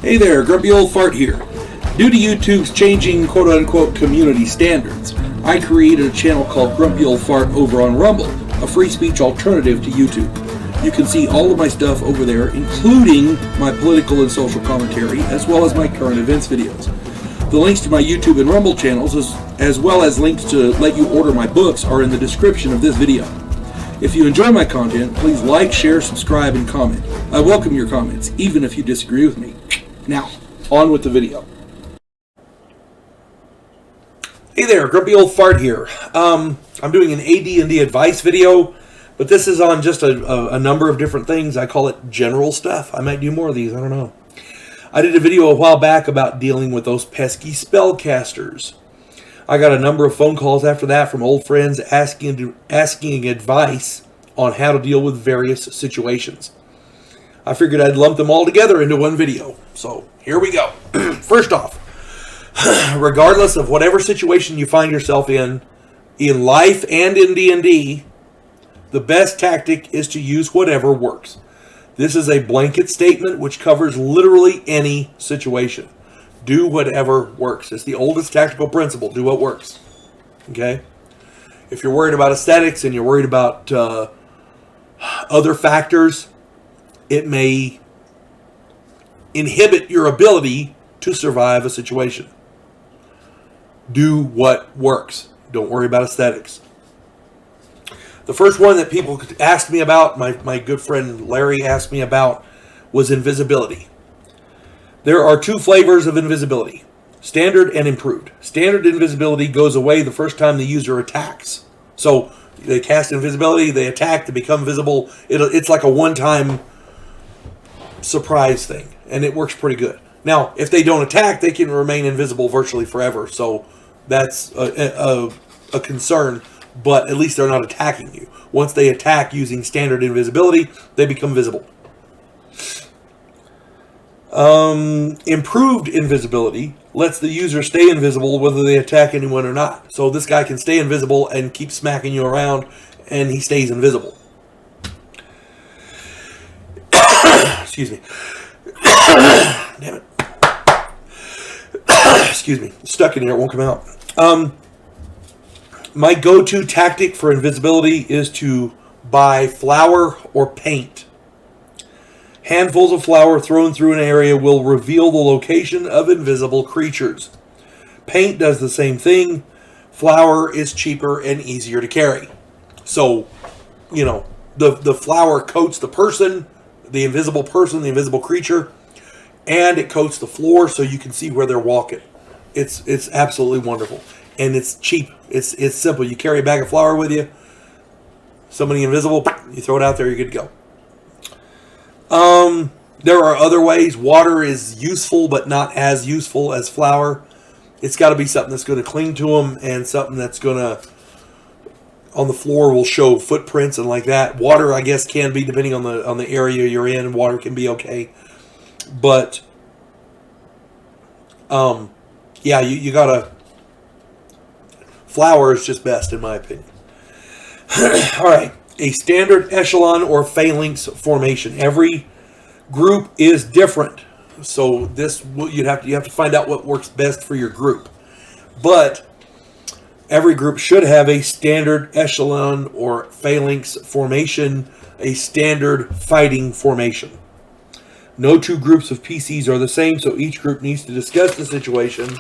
Hey there, Grumpy Old Fart here. Due to YouTube's changing quote-unquote community standards, I created a channel called Grumpy Old Fart over on Rumble, a free speech alternative to YouTube. You can see all of my stuff over there, including my political and social commentary, as well as my current events videos. The links to my YouTube and Rumble channels, as well as links to let you order my books, are in the description of this video. If you enjoy my content, please like, share, subscribe, and comment. I welcome your comments, even if you disagree with me. Now, on with the video. Hey there, Grumpy Old Fart here. I'm doing an AD&D advice video, but this is on just a number of different things. I call it general stuff. I might do more of these, I don't know. I did a video a while back about dealing with those pesky spellcasters. I got a number of phone calls after that from old friends asking advice on how to deal with various situations. I figured I'd lump them all together into one video. So, here we go. First off, regardless of whatever situation you find yourself in life and in D&D, the best tactic is to use whatever works. This is a blanket statement which covers literally any situation. Do whatever works. It's the oldest tactical principle. Do what works. Okay? If you're worried about aesthetics and you're worried about other factors, it may inhibit your ability to survive a situation. Do what works. Don't worry about aesthetics. The first one that people asked me about, my good friend Larry asked me about, was invisibility. There are two flavors of invisibility, standard and improved. Standard invisibility goes away the first time the user attacks. So they cast invisibility, they attack, they become visible. It's like a one-time surprise thing, and it works pretty good. Now, if they don't attack, they can remain invisible virtually forever, so that's a concern, but at least they're not attacking you. Once they attack using standard invisibility, they become visible. Improved invisibility lets the user stay invisible whether they attack anyone or not. So this guy can stay invisible and keep smacking you around, and he stays invisible. Excuse me. Damn it. Excuse me. It's stuck in here. It won't come out. My go-to tactic for invisibility is to buy flour or paint. Handfuls of flour thrown through an area will reveal the location of invisible creatures. Paint does the same thing. Flour is cheaper and easier to carry. So, you know, the flour coats the person, the invisible creature, and it coats the floor so you can see where they're walking. It's absolutely wonderful. And it's cheap. It's simple. You carry a bag of flour with you. Somebody invisible, you throw it out there, you're good to go. There are other ways. Water is useful, but not as useful as flour. It's got to be something that's going to cling to them, and something that's going to, on the floor, will show footprints and like that. Water, I guess, can be, depending on the area you're in. Water can be okay, but yeah, you gotta. Flour is just best, in my opinion. All right. A standard echelon or phalanx formation. Every group is different, so you have to find out what works best for your group. But every group should have a standard echelon or phalanx formation, a standard fighting formation. No two groups of PCs are the same, so each group needs to discuss the situation.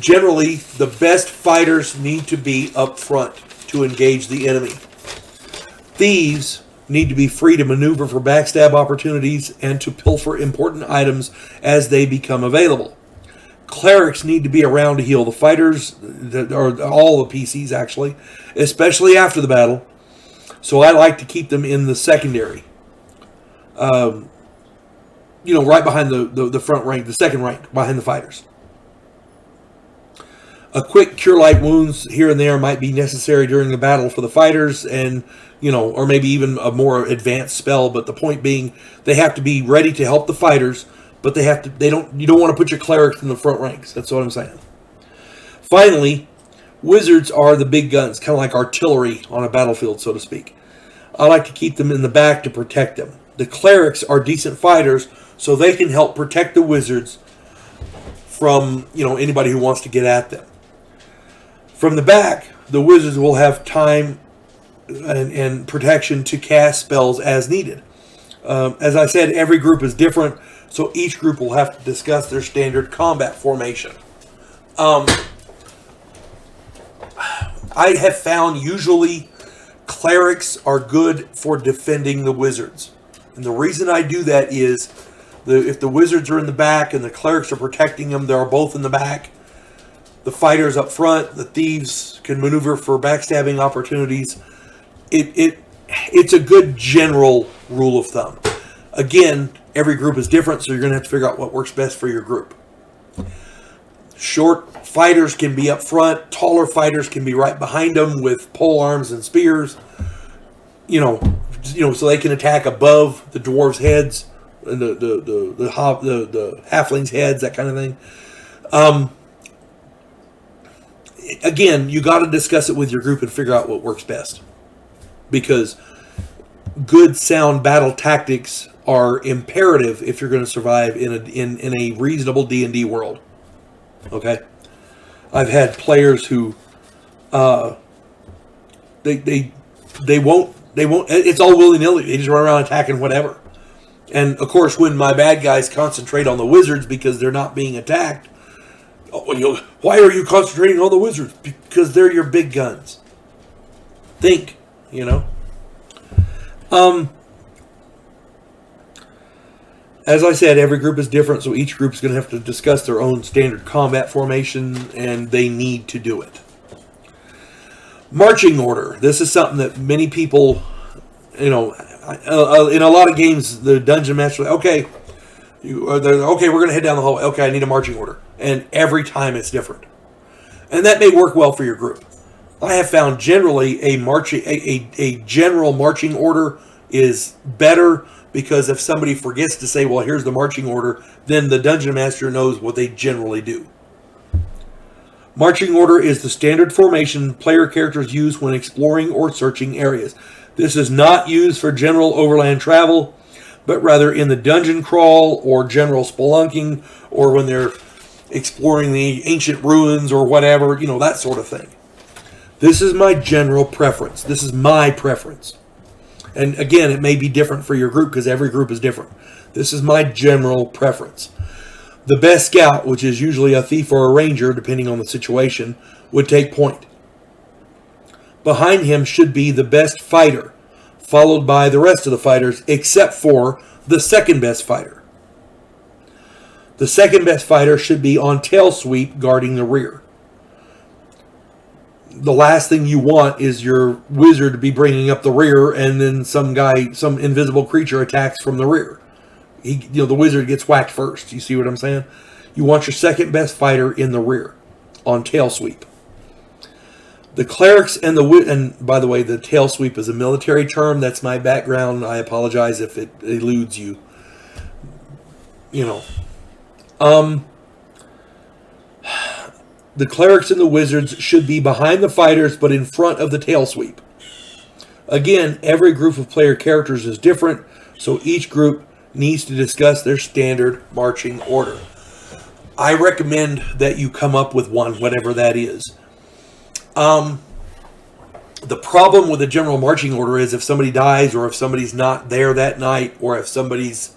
Generally, the best fighters need to be up front to engage the enemy. Thieves need to be free to maneuver for backstab opportunities and to pilfer important items as they become available. Clerics need to be around to heal the fighters, or all the PCs actually, especially after the battle. So I like to keep them in the secondary. Right behind the front rank, the second rank, behind the fighters. A quick cure light wounds here and there might be necessary during the battle for the fighters, and or maybe even a more advanced spell. But the point being, they have to be ready to help the fighters, but you don't want to put your clerics in the front ranks. That's what I'm saying. Finally, wizards are the big guns, kind of like artillery on a battlefield, so to speak. I like to keep them in the back to protect them. The clerics are decent fighters, so they can help protect the wizards from, anybody who wants to get at them. From the back, the wizards will have time and protection to cast spells as needed. As I said, every group is different, so each group will have to discuss their standard combat formation. I have found usually clerics are good for defending the wizards. And the reason I do that is if the wizards are in the back and the clerics are protecting them, they're both in the back. The fighters up front, the thieves can maneuver for backstabbing opportunities. It's a good general rule of thumb. Again, every group is different, so you're going to have to figure out what works best for your group. Short fighters can be up front. Taller fighters can be right behind them with pole arms and spears. So they can attack above the dwarves' heads and the halflings' heads, that kind of thing. Again, you got to discuss it with your group and figure out what works best, because good, sound battle tactics are imperative if you're going to survive in a reasonable D&D world. Okay, I've had players who they won't. It's all willy-nilly. They just run around attacking whatever. And of course, when my bad guys concentrate on the wizards because they're not being attacked, why are you concentrating on the wizards? Because they're your big guns. Think, As I said, every group is different, so each group is going to have to discuss their own standard combat formation, and they need to do it. Marching order. This is something that many people, in a lot of games, the dungeon master, okay, we're going to head down the hallway. Okay, I need a marching order. And every time it's different. And that may work well for your group. I have found generally a general marching order is better, because if somebody forgets to say, well, here's the marching order, then the dungeon master knows what they generally do. Marching order is the standard formation player characters use when exploring or searching areas. This is not used for general overland travel, but rather in the dungeon crawl or general spelunking, or when they're exploring the ancient ruins or whatever, that sort of thing. This is my general preference. This is my preference. And again, it may be different for your group because every group is different. This is my general preference. The best scout, which is usually a thief or a ranger, depending on the situation, would take point. Behind him should be the best fighter, followed by the rest of the fighters, except for the second best fighter. The second best fighter should be on tail sweep, guarding the rear. The last thing you want is your wizard to be bringing up the rear, and then some invisible creature attacks from the rear. The wizard gets whacked first. You see what I'm saying? You want your second best fighter in the rear, on tail sweep. The clerics and by the way, the tail sweep is a military term. That's my background. I apologize if it eludes you. The clerics and the wizards should be behind the fighters, but in front of the tail sweep. Again, every group of player characters is different, so each group needs to discuss their standard marching order. I recommend that you come up with one, whatever that is. The problem with the general marching order is if somebody dies, or if somebody's not there that night, or if somebody's...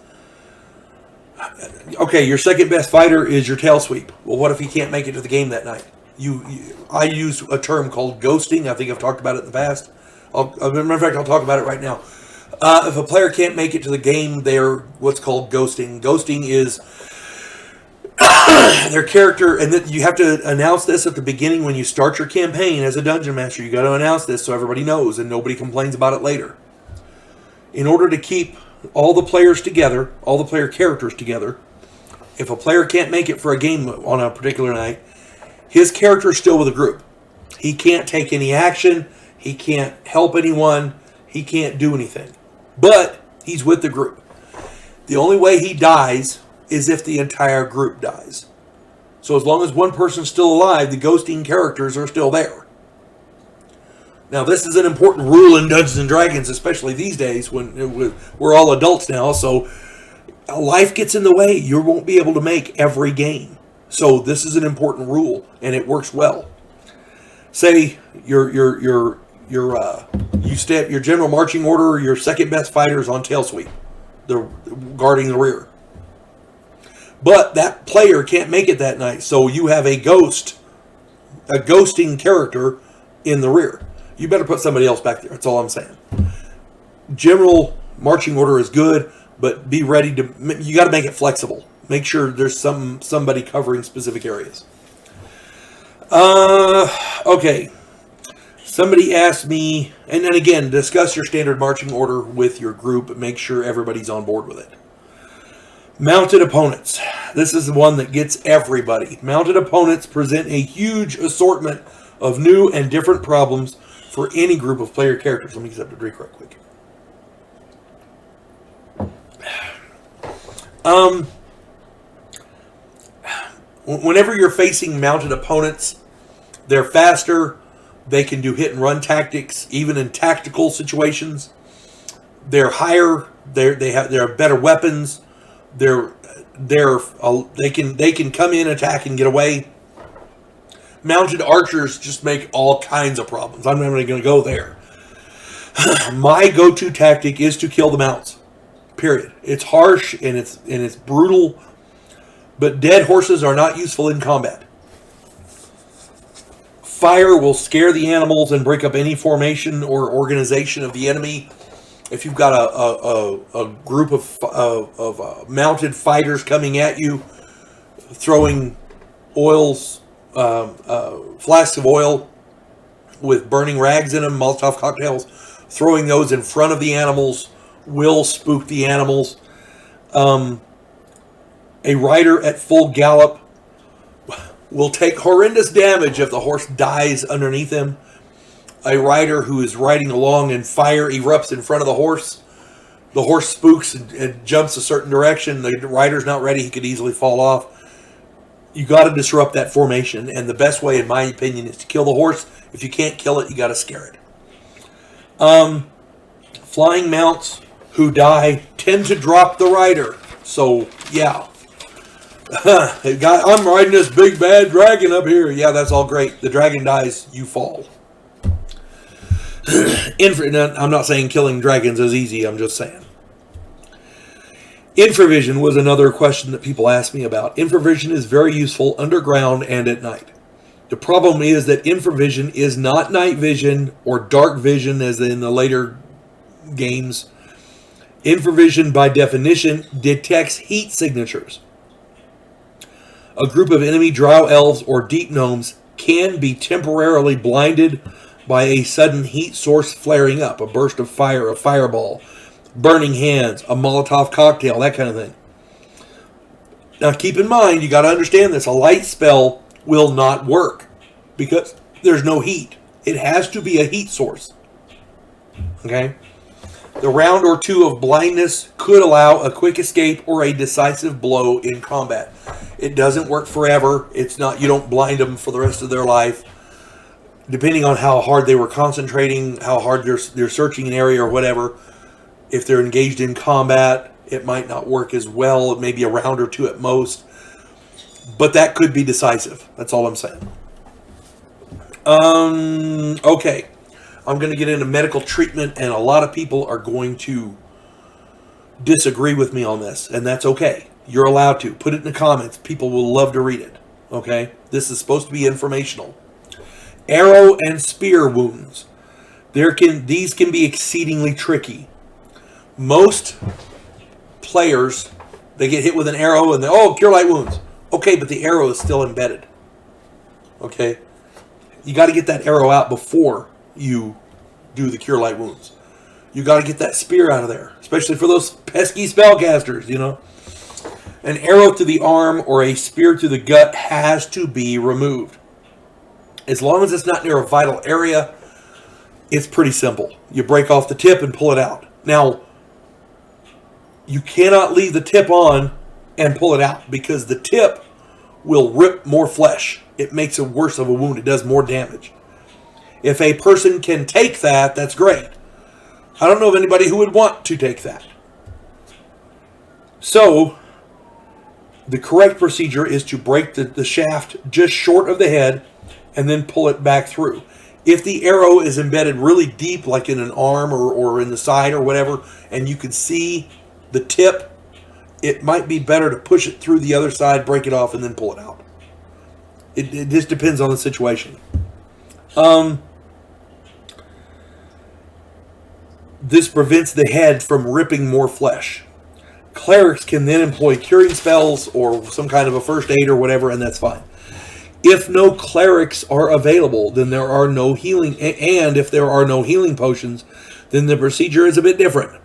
Okay, your second best fighter is your tail sweep. Well, what if he can't make it to the game that night? I use a term called ghosting. I think I've talked about it in the past. As a matter of fact, I'll talk about it right now. If a player can't make it to the game, they're what's called ghosting. Ghosting is their character, and you have to announce this at the beginning when you start your campaign as a dungeon master. You got to announce this so everybody knows and nobody complains about it later. In order to keep all the players together, all the player characters together, if a player can't make it for a game on a particular night, his character is still with the group. He can't take any action. He can't help anyone. He can't do anything. But he's with the group. The only way he dies is if the entire group dies. So as long as one person's still alive, the ghosting characters are still there. Now, this is an important rule in Dungeons and Dragons, especially these days when we're all adults now. So life gets in the way. You won't be able to make every game. So this is an important rule, and it works well. Say your general marching order, your second best fighter is on tail sweep, they're guarding the rear. But that player can't make it that night, so you have a ghosting character in the rear. You better put somebody else back there. That's all I'm saying. General marching order is good, but be ready to. You got to make it flexible. Make sure there's somebody covering specific areas. Okay. Somebody asked me, and then again, discuss your standard marching order with your group and make sure everybody's on board with it. Mounted opponents. This is the one that gets everybody. Mounted opponents present a huge assortment of new and different problems for any group of player characters. Let me get up to drink right quick. Whenever you're facing mounted opponents, they're faster. They can do hit and run tactics, even in tactical situations. They're higher. They have better weapons. They can come in, attack, and get away. Mounted archers just make all kinds of problems. I'm not even going to go there. My go-to tactic is to kill the mounts. Period. It's harsh and it's brutal, but dead horses are not useful in combat. Fire will scare the animals and break up any formation or organization of the enemy. If you've got a group of mounted fighters coming at you, throwing flasks of oil with burning rags in them, Molotov cocktails, throwing those in front of the animals will spook the animals. A rider at full gallop will take horrendous damage if the horse dies underneath him. A rider who is riding along and fire erupts in front of the horse spooks and jumps a certain direction. The rider's not ready. He could easily fall off. You got to disrupt that formation, and the best way, in my opinion, is to kill the horse. If you can't kill it, you got to scare it. Flying mounts who die tend to drop the rider. So, yeah. I'm riding this big bad dragon up here. Yeah, that's all great. The dragon dies, you fall. I'm not saying killing dragons is easy. I'm just saying. Infravision was another question that people asked me about. Infravision is very useful underground and at night. The problem is that infravision is not night vision or dark vision as in the later games. Infravision, by definition, detects heat signatures. A group of enemy drow elves or deep gnomes can be temporarily blinded by a sudden heat source flaring up, a burst of fire, a fireball, burning hands, a Molotov cocktail, that kind of thing. Now keep in mind, you got to understand this, a light spell will not work because there's no heat. It has to be a heat source. Okay? The round or two of blindness could allow a quick escape or a decisive blow in combat. It doesn't work forever. It's not, you don't blind them for the rest of their life. Depending on how hard they were concentrating, how hard they're searching an area or whatever, if they're engaged in combat, it might not work as well. It may be a round or two at most. But that could be decisive. That's all I'm saying. Okay. I'm going to get into medical treatment, and a lot of people are going to disagree with me on this, and that's okay. You're allowed to. Put it in the comments. People will love to read it. Okay? This is supposed to be informational. Arrow and spear wounds. These can be exceedingly tricky. Most players, they get hit with an arrow and cure light wounds. Okay, but the arrow is still embedded. Okay? You got to get that arrow out before you do the cure light wounds. You got to get that spear out of there, especially for those pesky spellcasters, you know. An arrow to the arm or a spear to the gut has to be removed. As long as it's not near a vital area, it's pretty simple. You break off the tip and pull it out. Now, you cannot leave the tip on and pull it out because the tip will rip more flesh. It makes it worse of a wound. It does more damage. If a person can take that, that's great. I don't know of anybody who would want to take that. So, the correct procedure is to break the shaft just short of the head and then pull it back through. If the arrow is embedded really deep, like in an arm or in the side or whatever, and you can see the tip, it might be better to push it through the other side, break it off, and then pull it out. It just depends on the situation. This prevents the head from ripping more flesh. Clerics can then employ curing spells or some kind of a first aid or whatever, and that's fine. If no clerics are available, then there are no healing, and if there are no healing potions, then the procedure is a bit different.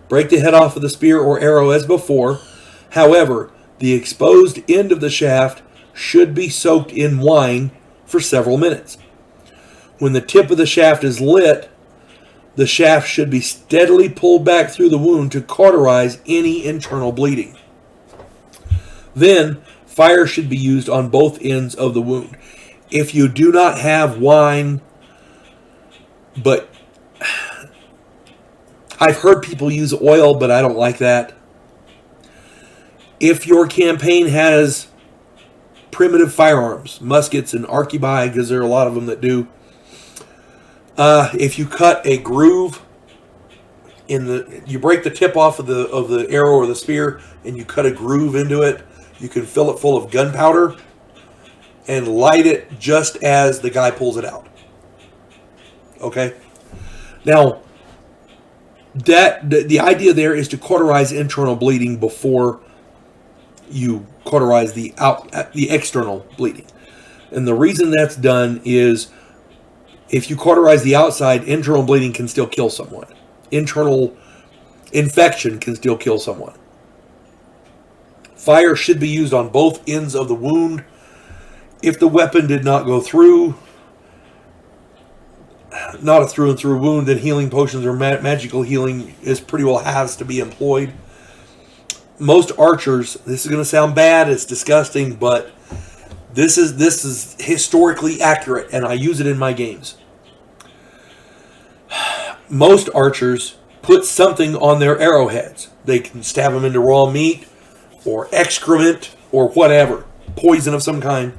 Break the head off of the spear or arrow as before. However, the exposed end of the shaft should be soaked in wine for several minutes. When the tip of the shaft is lit, the shaft should be steadily pulled back through the wound to cauterize any internal bleeding. Then, fire should be used on both ends of the wound. If you do not have wine, but I've heard people use oil, but I don't like that. If your campaign has primitive firearms, muskets and arquebuss, because there are a lot of them that do, if you cut a groove you break the tip off of the arrow or the spear, and you cut a groove into it, you can fill it full of gunpowder and light it just as the guy pulls it out. Okay? Now, the idea there is to cauterize internal bleeding before you cauterize the external bleeding. And the reason that's done is if you cauterize the outside, internal bleeding can still kill someone. Internal infection can still kill someone. Fire should be used on both ends of the wound. If the weapon did not go through, not a through and through wound, then healing potions or magical healing is pretty well has to be employed. Most archers, this is going to sound bad, it's disgusting, but this is historically accurate, and I use it in my games. Most archers put something on their arrowheads. They can stab them into raw meat or excrement or whatever, poison of some kind.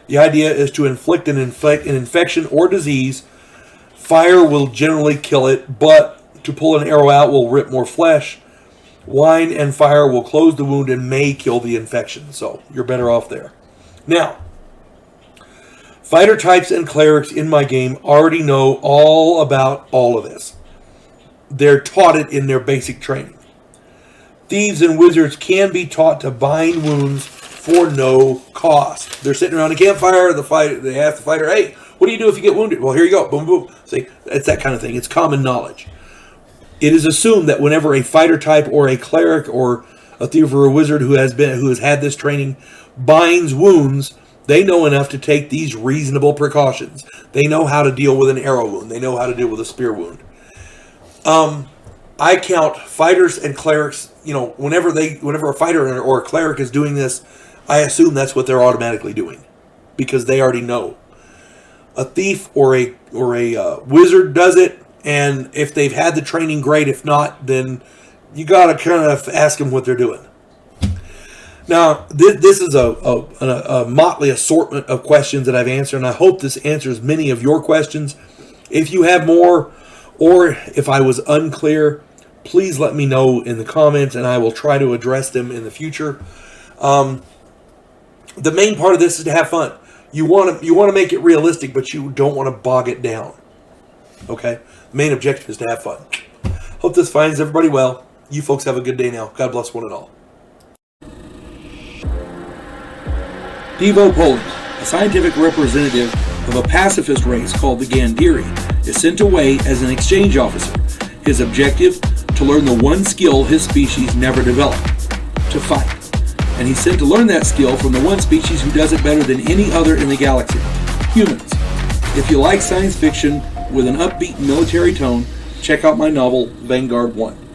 The idea is to inflict an infection or disease. Fire will generally kill it, but to pull an arrow out will rip more flesh. Wine and fire will close the wound and may kill the infection, so you're better off there. Now, fighter types and clerics in my game already know all about all of this. They're taught it in their basic training. Thieves and wizards can be taught to bind wounds for no cost. They're sitting around a campfire, they ask the fighter, hey, what do you do if you get wounded? Well, here you go, boom, boom. See, it's that kind of thing. It's common knowledge. It is assumed that whenever a fighter type or a cleric or a thief or a wizard who has had this training binds wounds, they know enough to take these reasonable precautions. They know how to deal with an arrow wound. They know how to deal with a spear wound. I count fighters and clerics, whenever a fighter or a cleric is doing this, I assume that's what they're automatically doing because they already know. A thief or a wizard does it, and if they've had the training, great. If not, then you got to kind of ask them what they're doing. Now, this is a motley assortment of questions that I've answered, and I hope this answers many of your questions. If you have more, or if I was unclear, please let me know in the comments, and I will try to address them in the future. The main part of this is to have fun. You want to make it realistic, but you don't want to bog it down. Okay? The main objective is to have fun. Hope this finds everybody well. You folks have a good day now. God bless one and all. Devo Poland, a scientific representative of a pacifist race called the Gandhiri, is sent away as an exchange officer. His objective, to learn the one skill his species never developed, to fight. And he's sent to learn that skill from the one species who does it better than any other in the galaxy, humans. If you like science fiction with an upbeat military tone, check out my novel, Vanguard 1.